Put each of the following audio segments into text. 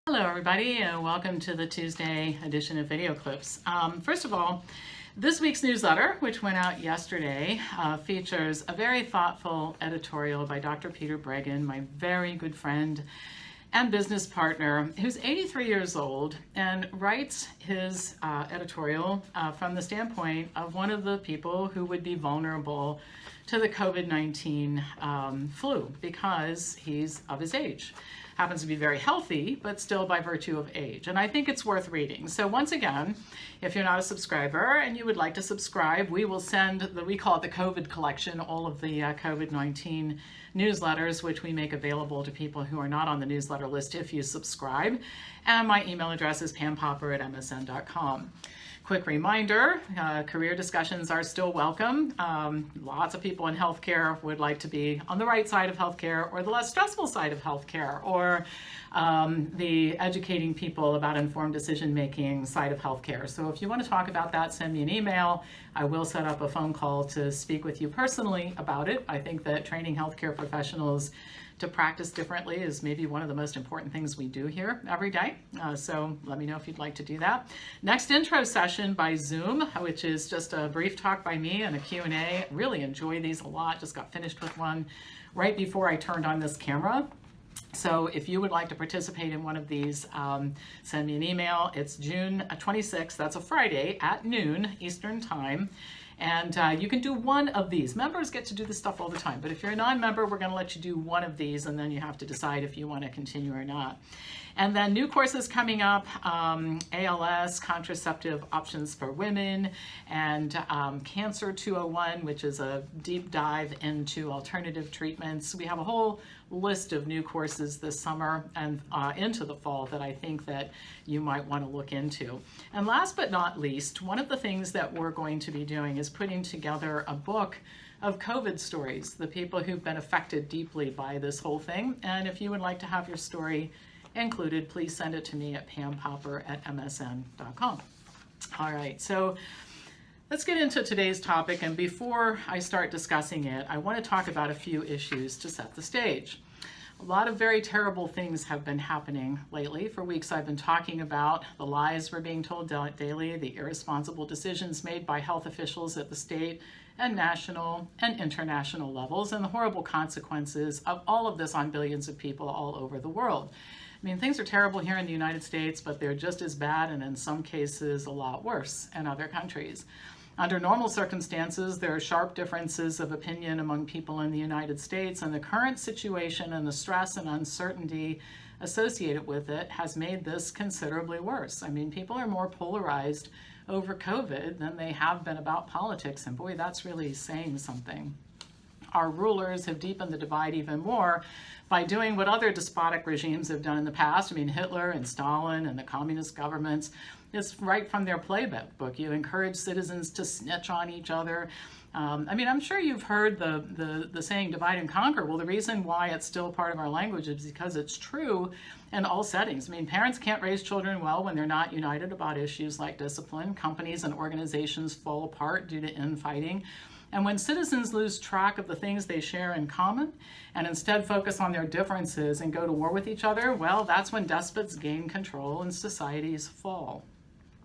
Hello everybody and welcome to the Tuesday edition of Video Clips. First of all, this week's newsletter, which went out yesterday, features a very thoughtful editorial by Dr. Peter Breggin, my very good friend and business partner, who's 83 years old and writes his editorial from the standpoint of one of the people who would be vulnerable to the COVID-19 flu because he's of his age. Happens to be very healthy, but still by virtue of age. And I think it's worth reading. So once again, if you're not a subscriber and you would like to subscribe, we will send we call it the COVID collection, all of the COVID-19 newsletters, which we make available to people who are not on the newsletter list if you subscribe. And my email address is pampopper@msn.com. Quick reminder, career discussions are still welcome. Lots of people in healthcare would like to be on the right side of healthcare or the less stressful side of healthcare or the educating people about informed decision-making side of healthcare. So if you want to talk about that, send me an email. I will set up a phone call to speak with you personally about it. I think that training healthcare professionals to practice differently is maybe one of the most important things we do here every day. So let me know if you'd like to do that. Next intro session by Zoom, which is just a brief talk by me and a Q&A. Really enjoy these a lot. Just got finished with one right before I turned on this camera. So if you would like to participate in one of these, send me an email. It's June 26th, that's a Friday at noon Eastern Time. And you can do one of these. Members get to do this stuff all the time, but if you're a non-member, we're going to let you do one of these, and then you have to decide if you want to continue or not. And then new courses coming up, ALS, contraceptive options for women, and Cancer 201, which is a deep dive into alternative treatments. We have a whole list of new courses this summer and into the fall that I think that you might want to look into. And last but not least, one of the things that we're going to be doing is putting together a book of COVID stories, the people who've been affected deeply by this whole thing. And if you would like to have your story included, please send it to me at pampopper@msn.com. All right, so let's get into today's topic. And before I start discussing it, I want to talk about a few issues to set the stage. A lot of very terrible things have been happening lately. For weeks I've been talking about the lies we're being told daily, the irresponsible decisions made by health officials at the state and national and international levels, and the horrible consequences of all of this on billions of people all over the world. I mean, things are terrible here in the United States, but they're just as bad and in some cases a lot worse in other countries. Under normal circumstances, there are sharp differences of opinion among people in the United States, and the current situation and the stress and uncertainty associated with it has made this considerably worse. I mean, people are more polarized over COVID than they have been about politics, and boy, that's really saying something. Our rulers have deepened the divide even more by doing what other despotic regimes have done in the past. I mean, Hitler and Stalin and the communist governments, it's right from their playbook. You encourage citizens to snitch on each other. I mean, I'm sure you've heard the saying divide and conquer. Well, the reason why it's still part of our language is because it's true in all settings. I mean, parents can't raise children well when they're not united about issues like discipline. Companies and organizations fall apart due to infighting. And when citizens lose track of the things they share in common and instead focus on their differences and go to war with each other, well, that's when despots gain control and societies fall.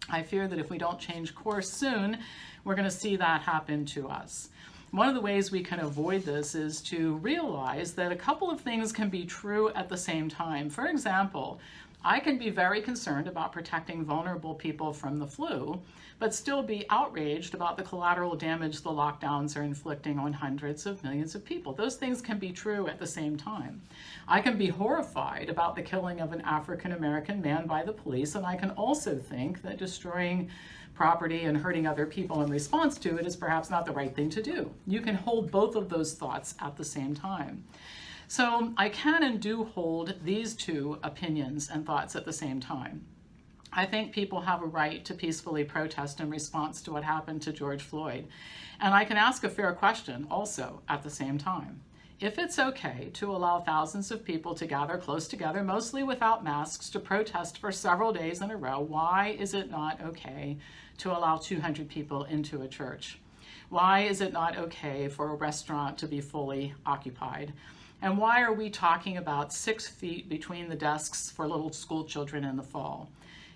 I fear that if we don't change course soon, we're going to see that happen to us. One of the ways we can avoid this is to realize that a couple of things can be true at the same time. For example, I can be very concerned about protecting vulnerable people from the flu, but still be outraged about the collateral damage the lockdowns are inflicting on hundreds of millions of people. Those things can be true at the same time. I can be horrified about the killing of an African-American man by the police, and I can also think that destroying property and hurting other people in response to it is perhaps not the right thing to do. You can hold both of those thoughts at the same time. So I can and do hold these two opinions and thoughts at the same time. I think people have a right to peacefully protest in response to what happened to George Floyd. And I can ask a fair question also at the same time. If it's okay to allow thousands of people to gather close together, mostly without masks, to protest for several days in a row, why is it not okay to allow 200 people into a church? Why is it not okay for a restaurant to be fully occupied? And why are we talking about 6 feet between the desks for little school children in the fall?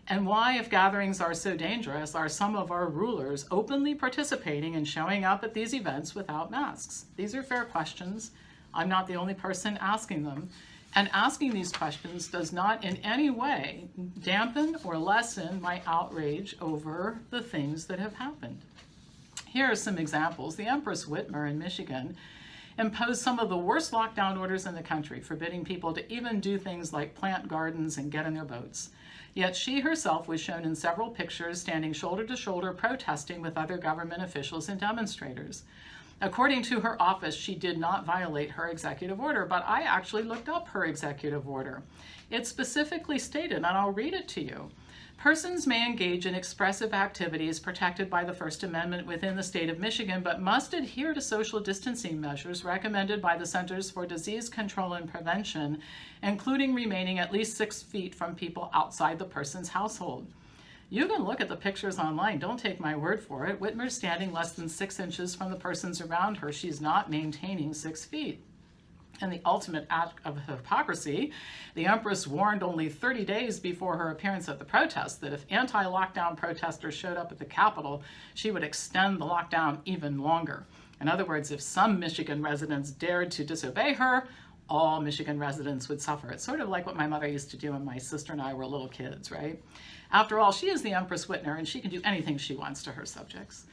And why, if gatherings are so dangerous, are some of our rulers openly participating and showing up at these events without masks? These are fair questions. I'm not the only person asking them. And asking these questions does not in any way dampen or lessen my outrage over the things that have happened. Here are some examples. The Empress Whitmer in Michigan imposed some of the worst lockdown orders in the country, forbidding people to even do things like plant gardens and get in their boats. Yet she herself was shown in several pictures standing shoulder to shoulder protesting with other government officials and demonstrators. According to her office, she did not violate her executive order, but I actually looked up her executive order. It specifically stated, and I'll read it to you, persons may engage in expressive activities protected by the First Amendment within the state of Michigan, but must adhere to social distancing measures recommended by the Centers for Disease Control and Prevention, including remaining at least 6 feet from people outside the person's household. You can look at the pictures online. Don't take my word for it. Whitmer's standing less than 6 inches from the persons around her. She's not maintaining 6 feet. And the ultimate act of hypocrisy, the Empress warned only 30 days before her appearance at the protest that if anti-lockdown protesters showed up at the Capitol, she would extend the lockdown even longer. In other words, if some Michigan residents dared to disobey her, all Michigan residents would suffer. It's sort of like what my mother used to do when my sister and I were little kids, right? After all, she is the Empress Whitmer, and she can do anything she wants to her subjects.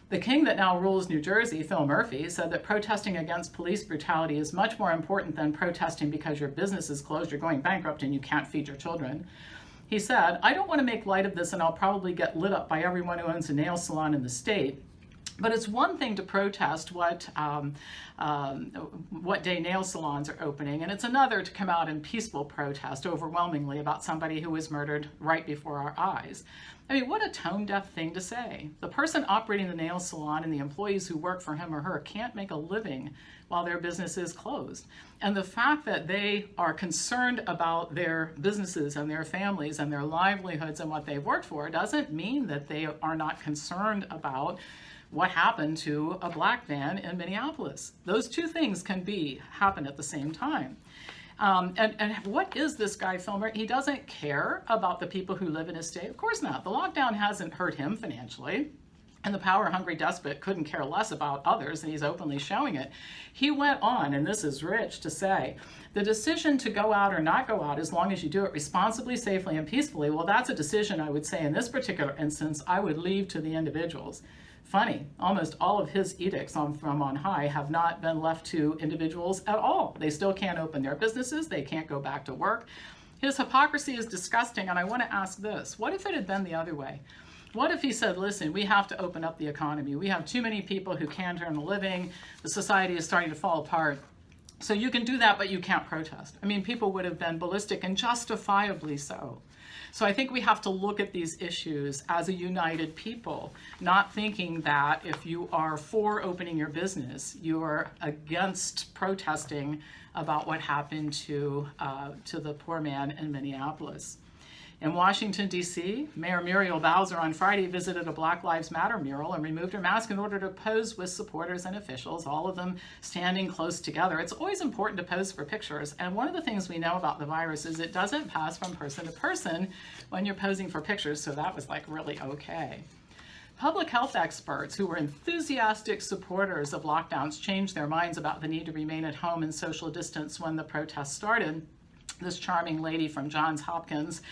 The king that now rules New Jersey, Phil Murphy, said that protesting against police brutality is much more important than protesting because your business is closed, you're going bankrupt, and you can't feed your children. He said, I don't want to make light of this, and I'll probably get lit up by everyone who owns a nail salon in the state. But it's one thing to protest what day nail salons are opening, and it's another to come out in peaceful protest overwhelmingly about somebody who was murdered right before our eyes. I mean, what a tone-deaf thing to say. The person operating the nail salon and the employees who work for him or her can't make a living while their business is closed. And the fact that they are concerned about their businesses and their families and their livelihoods and what they've worked for doesn't mean that they are not concerned about what happened to a black man in Minneapolis. Those two things can happen at the same time. And what is this guy, Phil Murphy? He doesn't care about the people who live in his state. Of course not. The lockdown hasn't hurt him financially. And the power-hungry despot couldn't care less about others, and he's openly showing it. He went on, and this is rich, to say, the decision to go out or not go out, as long as you do it responsibly, safely, and peacefully, well, that's a decision I would say in this particular instance I would leave to the individuals. Funny, almost all of his edicts from on high have not been left to individuals at all. They still can't open their businesses. They can't go back to work. His hypocrisy is disgusting, and I want to ask this. What if it had been the other way? What if he said, listen, we have to open up the economy. We have too many people who can't earn a living. The society is starting to fall apart. So you can do that, but you can't protest. I mean, people would have been ballistic, and justifiably so. So I think we have to look at these issues as a united people, not thinking that if you are for opening your business, you are against protesting about what happened to the poor man in Minneapolis. In Washington, D.C., Mayor Muriel Bowser on Friday visited a Black Lives Matter mural and removed her mask in order to pose with supporters and officials, all of them standing close together. It's always important to pose for pictures, and one of the things we know about the virus is it doesn't pass from person to person when you're posing for pictures, so that was like really okay. Public health experts who were enthusiastic supporters of lockdowns changed their minds about the need to remain at home and social distance when the protests started. This charming lady from Johns Hopkins,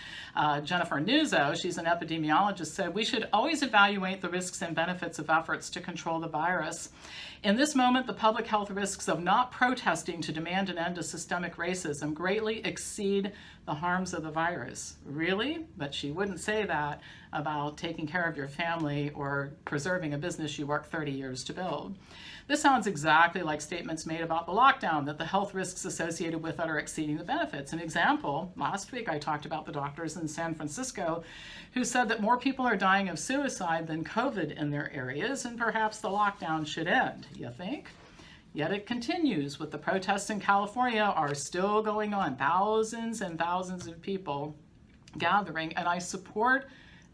Jennifer Nuzzo, she's an epidemiologist, said, we should always evaluate the risks and benefits of efforts to control the virus. In this moment, the public health risks of not protesting to demand an end to systemic racism greatly exceed the harms of the virus. Really? But she wouldn't say that about taking care of your family or preserving a business you worked 30 years to build. This sounds exactly like statements made about the lockdown, that the health risks associated with it are exceeding the benefits. An example, last week I talked about the doctors in San Francisco who said that more people are dying of suicide than COVID in their areas, and perhaps the lockdown should end. You think? Yet it continues, with the protests in California are still going on. Thousands and thousands of people gathering, and I support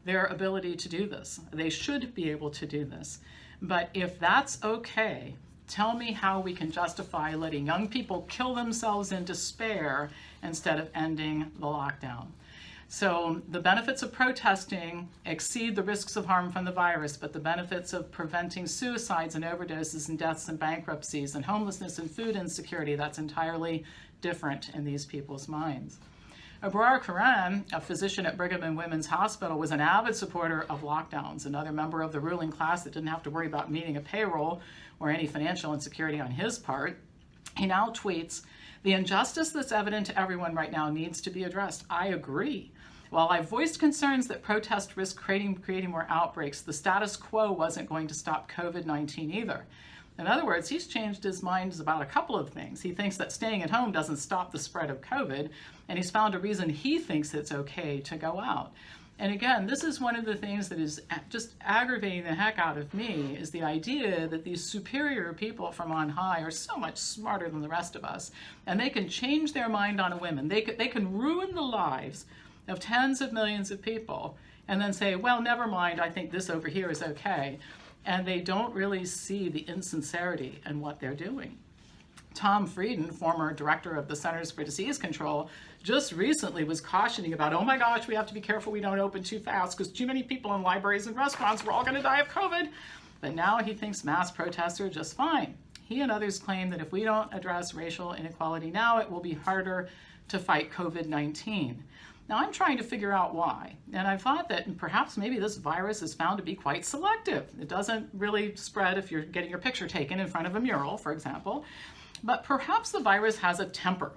their ability to do this. They should be able to do this. But if that's okay, tell me how we can justify letting young people kill themselves in despair instead of ending the lockdown. So the benefits of protesting exceed the risks of harm from the virus, but the benefits of preventing suicides and overdoses and deaths and bankruptcies and homelessness and food insecurity, that's entirely different in these people's minds. Abrar Karan, a physician at Brigham and Women's Hospital, was an avid supporter of lockdowns, another member of the ruling class that didn't have to worry about meeting a payroll or any financial insecurity on his part. He now tweets, "The injustice that's evident to everyone right now needs to be addressed. I agree. While I voiced concerns that protest risk creating more outbreaks, the status quo wasn't going to stop COVID-19 either." In other words, he's changed his mind about a couple of things. He thinks that staying at home doesn't stop the spread of COVID, and he's found a reason he thinks it's okay to go out. And again, this is one of the things that is just aggravating the heck out of me, is the idea that these superior people from on high are so much smarter than the rest of us, and they can change their mind on a whim. They can ruin the lives of tens of millions of people and then say, well, never mind, I think this over here is okay. And they don't really see the insincerity in what they're doing. Tom Frieden, former director of the Centers for Disease Control, just recently was cautioning about, oh my gosh, we have to be careful we don't open too fast because too many people in libraries and restaurants, we're all going to die of COVID. But now he thinks mass protests are just fine. He and others claim that if we don't address racial inequality now, it will be harder to fight COVID-19. Now, I'm trying to figure out why, and I thought that perhaps maybe this virus is found to be quite selective. It doesn't really spread if you're getting your picture taken in front of a mural, for example, but perhaps the virus has a temper,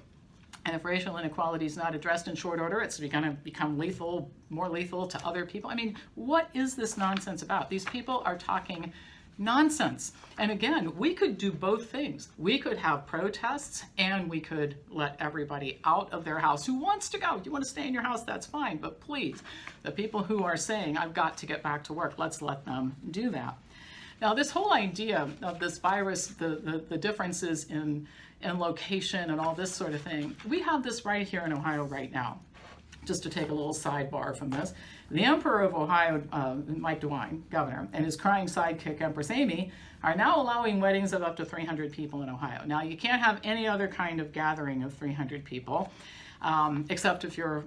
and if racial inequality is not addressed in short order, it's going to become lethal, more lethal to other people. I mean, what is this nonsense about? These people are talking nonsense. And again, we could do both things. We could have protests and we could let everybody out of their house who wants to go. You want to stay in your house, that's fine. But please, the people who are saying, I've got to get back to work, let's let them do that. Now, this whole idea of this virus, the differences in location and all this sort of thing, we have this right here in Ohio right now. Just to take a little sidebar from this, the Emperor of Ohio, Mike DeWine, governor, and his crying sidekick, Empress Amy, are now allowing weddings of up to 300 people in Ohio. Now, you can't have any other kind of gathering of 300 people, except if you're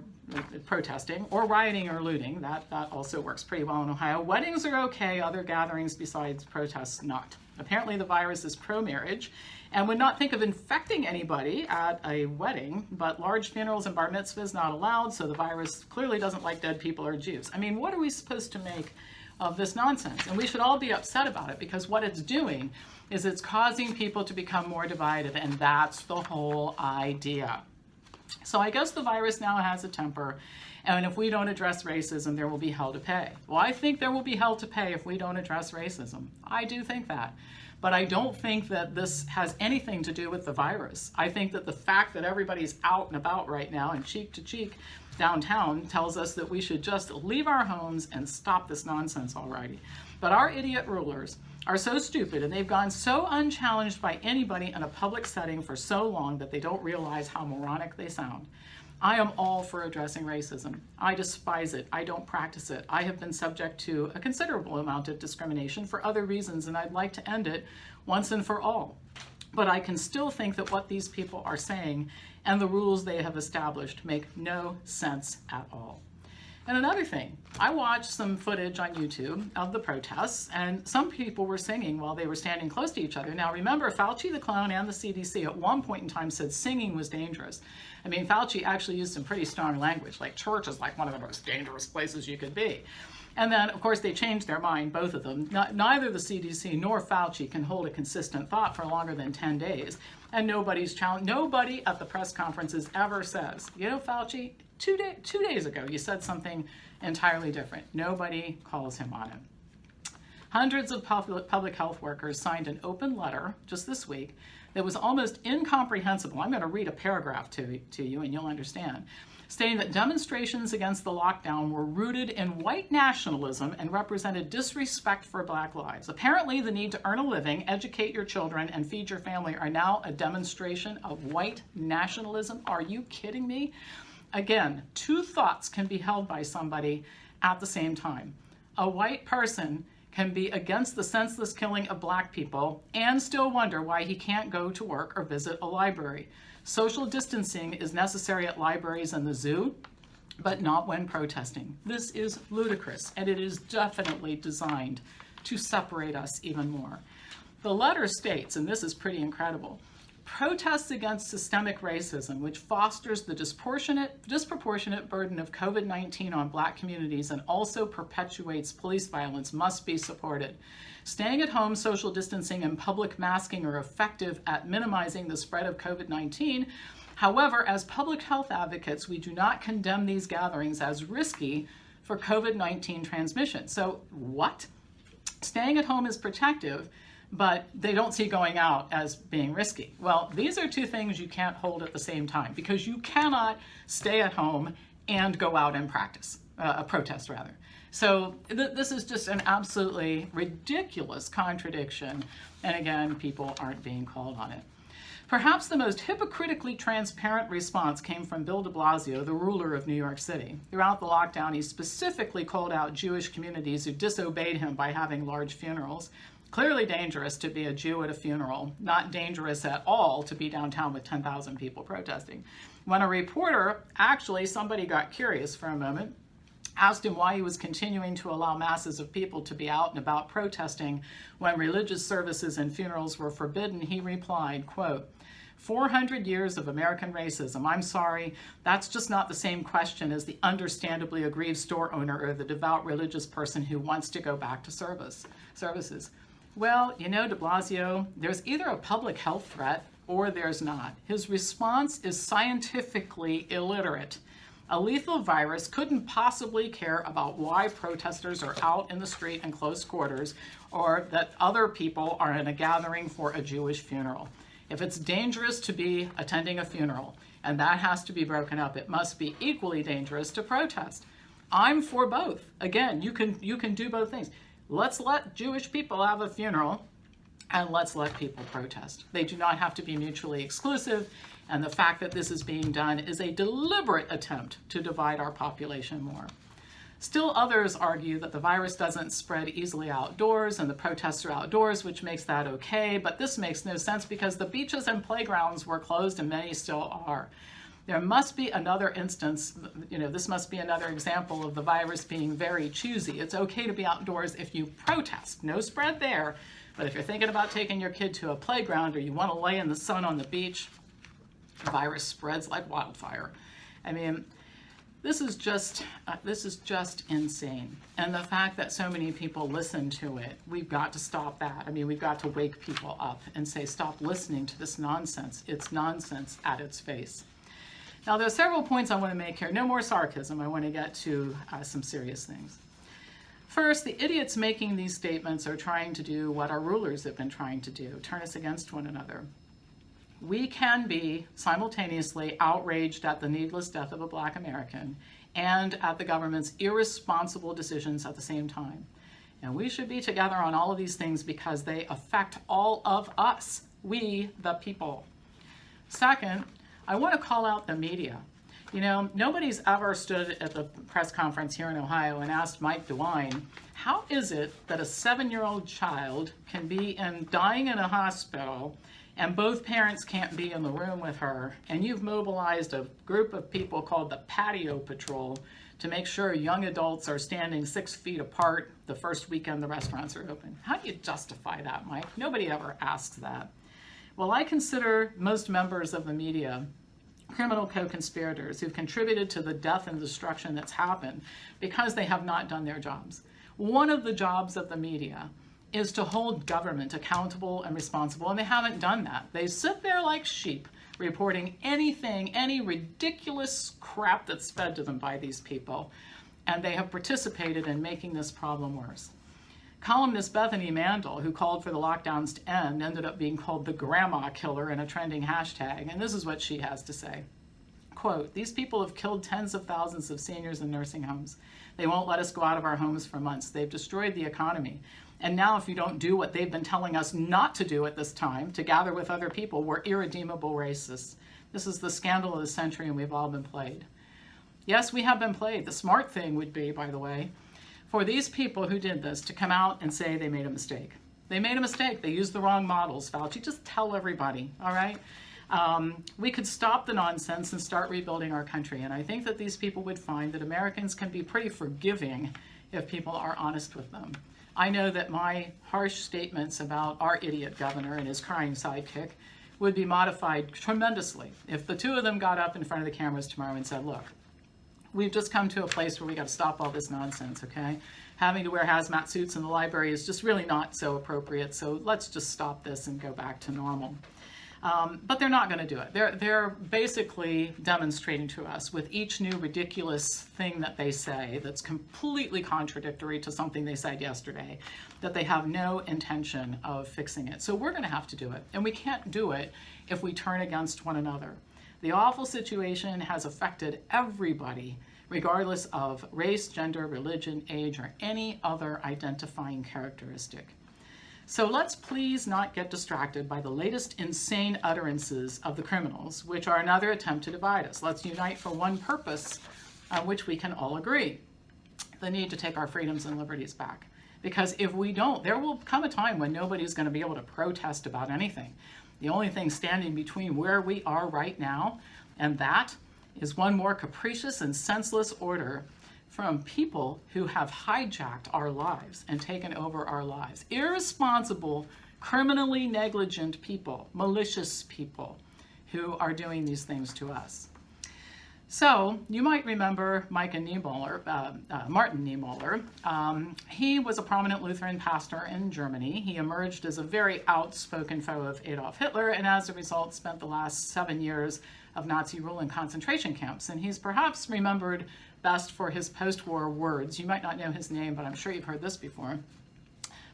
protesting or rioting or looting. That also works pretty well in Ohio. Weddings are okay, other gatherings besides protests not. Apparently the virus is pro-marriage and would not think of infecting anybody at a wedding, but large funerals and bar mitzvahs not allowed, so the virus clearly doesn't like dead people or Jews. I mean, what are we supposed to make of this nonsense? And we should all be upset about it, because what it's doing is it's causing people to become more divided, and that's the whole idea. So I guess the virus now has a temper, and if we don't address racism, there will be hell to pay. Well, I think there will be hell to pay if we don't address racism. I do think that. But I don't think that this has anything to do with the virus. I think that the fact that everybody's out and about right now and cheek to cheek downtown tells us that we should just leave our homes and stop this nonsense already. But our idiot rulers are so stupid, and they've gone so unchallenged by anybody in a public setting for so long that they don't realize how moronic they sound. I am all for addressing racism. I despise it. I don't practice it. I have been subject to a considerable amount of discrimination for other reasons, and I'd like to end it once and for all. But I can still think that what these people are saying and the rules they have established make no sense at all. And another thing, I watched some footage on YouTube of the protests, and some people were singing while they were standing close to each other. Now remember, Fauci the clown and the CDC at one point in time said singing was dangerous. I mean, Fauci actually used some pretty strong language, like church is like one of the most dangerous places you could be. And then, of course, they changed their mind, both of them. Neither the CDC nor Fauci can hold a consistent thought for longer than 10 days. And nobody's challenged. Nobody at the press conferences ever says, you know, Fauci, two days ago, you said something entirely different. Nobody calls him on it. Hundreds of public health workers signed an open letter just this week that was almost incomprehensible. I'm going to read a paragraph to you and you'll understand, stating that demonstrations against the lockdown were rooted in white nationalism and represented disrespect for Black lives. Apparently, the need to earn a living, educate your children, and feed your family are now a demonstration of white nationalism. Are you kidding me? Again, two thoughts can be held by somebody at the same time. A white person can be against the senseless killing of Black people and still wonder why he can't go to work or visit a library. Social distancing is necessary at libraries and the zoo, but not when protesting. This is ludicrous, and it is definitely designed to separate us even more. The letter states, and this is pretty incredible, protests against systemic racism, which fosters the disproportionate burden of COVID-19 on Black communities and also perpetuates police violence, must be supported. Staying at home, social distancing, and public masking are effective at minimizing the spread of COVID-19. However, as public health advocates, we do not condemn these gatherings as risky for COVID-19 transmission. So what? Staying at home is protective, but they don't see going out as being risky. Well, these are two things you can't hold at the same time, because you cannot stay at home and go out and protest rather. So this is just an absolutely ridiculous contradiction, and again, people aren't being called on it. Perhaps the most hypocritically transparent response came from Bill de Blasio, the ruler of New York City. Throughout the lockdown, he specifically called out Jewish communities who disobeyed him by having large funerals. Clearly dangerous to be a Jew at a funeral, not dangerous at all to be downtown with 10,000 people protesting. When a reporter, actually somebody got curious for a moment, asked him why he was continuing to allow masses of people to be out and about protesting when religious services and funerals were forbidden, he replied, quote, 400 years of American racism. I'm sorry, that's just not the same question as the understandably aggrieved store owner or the devout religious person who wants to go back to services. Well, you know, de Blasio, there's either a public health threat or there's not. His response is scientifically illiterate. A lethal virus couldn't possibly care about why protesters are out in the street in close quarters or that other people are in a gathering for a Jewish funeral. If it's dangerous to be attending a funeral and that has to be broken up, it must be equally dangerous to protest. I'm for both. Again, you can do both things. Let's let Jewish people have a funeral and let's let people protest. They do not have to be mutually exclusive, and the fact that this is being done is a deliberate attempt to divide our population more. Still others argue that the virus doesn't spread easily outdoors and the protests are outdoors, which makes that okay, but this makes no sense because the beaches and playgrounds were closed and many still are. There must be another instance, this must be another example of the virus being very choosy. It's okay to be outdoors if you protest, no spread there, but if you're thinking about taking your kid to a playground or you want to lay in the sun on the beach, the virus spreads like wildfire. I mean, this is just insane. And the fact that so many people listen to it, we've got to stop that. I mean, we've got to wake people up and say, stop listening to this nonsense. It's nonsense at its face. Now, there are several points I want to make here. No more sarcasm. I want to get to some serious things. First, the idiots making these statements are trying to do what our rulers have been trying to do, turn us against one another. We can be simultaneously outraged at the needless death of a Black American and at the government's irresponsible decisions at the same time. And we should be together on all of these things because they affect all of us, we the people. Second, I want to call out the media. You know, nobody's ever stood at the press conference here in Ohio and asked Mike DeWine, how is it that a 7-year-old child can be dying in a hospital and both parents can't be in the room with her, and you've mobilized a group of people called the Patio Patrol to make sure young adults are standing 6 feet apart the first weekend the restaurants are open? How do you justify that, Mike? Nobody ever asks that. Well, I consider most members of the media criminal co-conspirators who've contributed to the death and destruction that's happened because they have not done their jobs. One of the jobs of the media is to hold government accountable and responsible, and they haven't done that. They sit there like sheep, reporting anything, any ridiculous crap that's fed to them by these people, and they have participated in making this problem worse. Columnist Bethany Mandel, who called for the lockdowns to end, ended up being called the grandma killer in a trending hashtag, and this is what she has to say. Quote, these people have killed tens of thousands of seniors in nursing homes. They won't let us go out of our homes for months. They've destroyed the economy. And now if you don't do what they've been telling us not to do at this time, to gather with other people, we're irredeemable racists. This is the scandal of the century, and we've all been played. Yes, we have been played. The smart thing would be, by the way, for these people who did this to come out and say they made a mistake. They made a mistake. They used the wrong models. Fauci, just tell everybody, all right? We could stop the nonsense and start rebuilding our country. And I think that these people would find that Americans can be pretty forgiving if people are honest with them. I know that my harsh statements about our idiot governor and his crying sidekick would be modified tremendously if the two of them got up in front of the cameras tomorrow and said, look, we've just come to a place where we got to stop all this nonsense, okay? Having to wear hazmat suits in the library is just really not so appropriate, so let's just stop this and go back to normal. But they're not going to do it. They're basically demonstrating to us with each new ridiculous thing that they say that's completely contradictory to something they said yesterday, that they have no intention of fixing it. So we're going to have to do it. And we can't do it if we turn against one another. The awful situation has affected everybody, regardless of race, gender, religion, age, or any other identifying characteristic. So let's please not get distracted by the latest insane utterances of the criminals, which are another attempt to divide us. Let's unite for one purpose on which we can all agree: the need to take our freedoms and liberties back. Because if we don't, there will come a time when nobody's going to be able to protest about anything. The only thing standing between where we are right now and that is one more capricious and senseless order from people who have hijacked our lives and taken over our lives. Irresponsible, criminally negligent people, malicious people who are doing these things to us. So you might remember Martin Niemöller. He was a prominent Lutheran pastor in Germany. He emerged as a very outspoken foe of Adolf Hitler, and as a result spent the last 7 years of Nazi rule in concentration camps. And he's perhaps remembered best for his post-war words. You might not know his name, but I'm sure you've heard this before.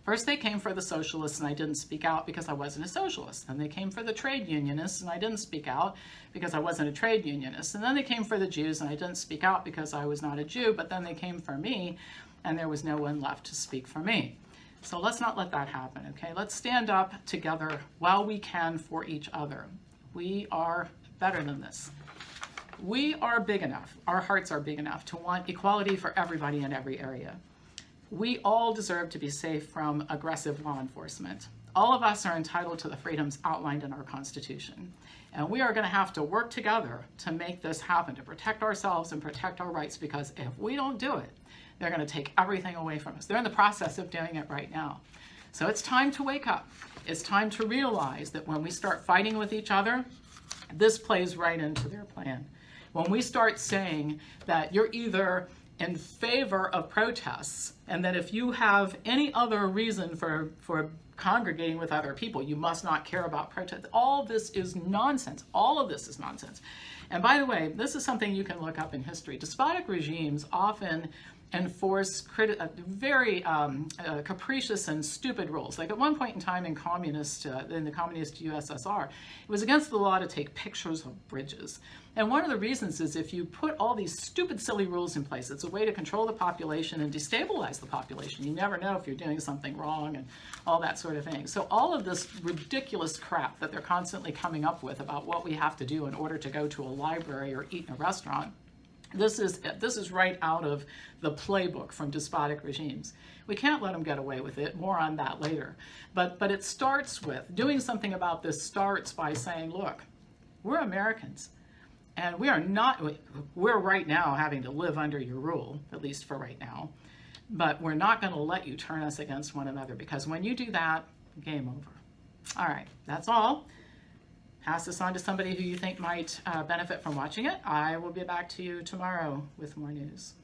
First, they came for the socialists, and I didn't speak out because I wasn't a socialist. Then they came for the trade unionists, and I didn't speak out because I wasn't a trade unionist. And then they came for the Jews, and I didn't speak out because I was not a Jew. But then they came for me, and there was no one left to speak for me. So let's not let that happen, okay? Let's stand up together while we can for each other. We are better than this. We are big enough, our hearts are big enough to want equality for everybody in every area. We all deserve to be safe from aggressive law enforcement. All of us are entitled to the freedoms outlined in our Constitution. And we are going to have to work together to make this happen, to protect ourselves and protect our rights, because if we don't do it, they're going to take everything away from us. They're in the process of doing it right now. So it's time to wake up. It's time to realize that when we start fighting with each other, this plays right into their plan. When we start saying that you're either in favor of protests, and that if you have any other reason for congregating with other people, you must not care about protests. All this is nonsense. All of this is nonsense. And by the way, this is something you can look up in history. Despotic regimes often enforce very capricious and stupid rules. Like at one point in time in the communist USSR, it was against the law to take pictures of bridges. And one of the reasons is if you put all these stupid, silly rules in place, it's a way to control the population and destabilize the population. You never know if you're doing something wrong and all that sort of thing. So all of this ridiculous crap that they're constantly coming up with about what we have to do in order to go to a library or eat in a restaurant, this is right out of the playbook from despotic regimes. We can't let them get away with it. More on that later. But it starts with, doing something about this starts by saying, look, we're Americans. And we're right now having to live under your rule, at least for right now. But we're not going to let you turn us against one another, because when you do that, game over. All right, that's all. Pass this on to somebody who you think might benefit from watching it. I will be back to you tomorrow with more news.